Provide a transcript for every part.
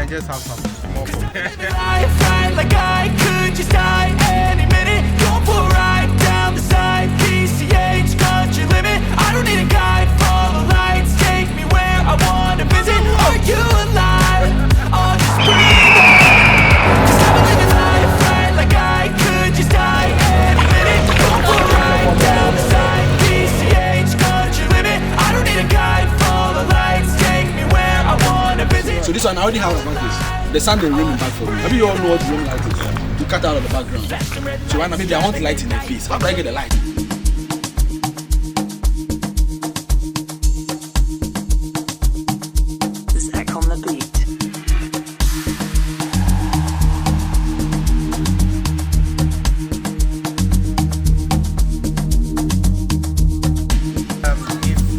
I just have some more fun. Like I could just die any minute. Going for a ride down the side. PCH, country limit. I don't need a guide, follow lights. Take me where I want to visit. Are you alive? I'll just breathe in. 'Cause I'm living life right like I could just die any minute. Going for a ride down the side. PCH, country limit. I don't need a guide, follow lights. Take me where I want to visit. So this one I already have about this. The sun will rain back for me. Maybe you all know what the room light is. To cut out of the background. So right now maybe I want light in the face. How do I get the light? Zach on the beat.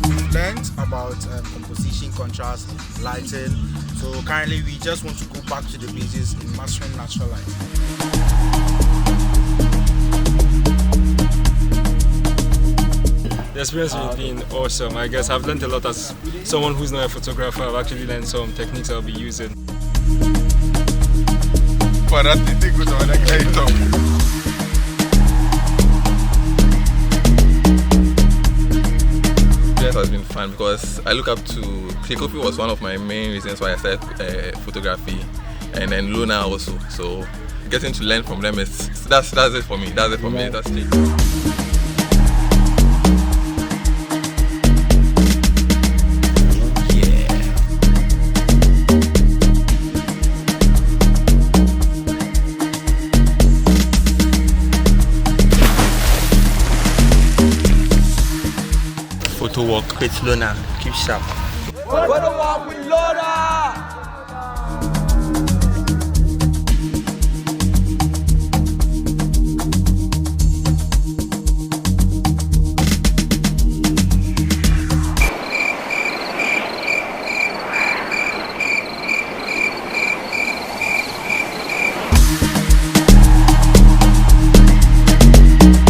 We've learned about composition, contrast, lighting. So currently we just want to go back to the basics in mastering natural light. The experience has been awesome. I guess I've learned a lot as someone who's not a photographer. I've actually learned some techniques I'll be using. For that, it has been fun because I look up to CLIQ KOFI was one of my main reasons why I started photography, and then Luna also. So getting to learn from them is that's it for me. That's it for me. That's it. Photowalk with Luna. Keep sharp. Photowalk with Luna.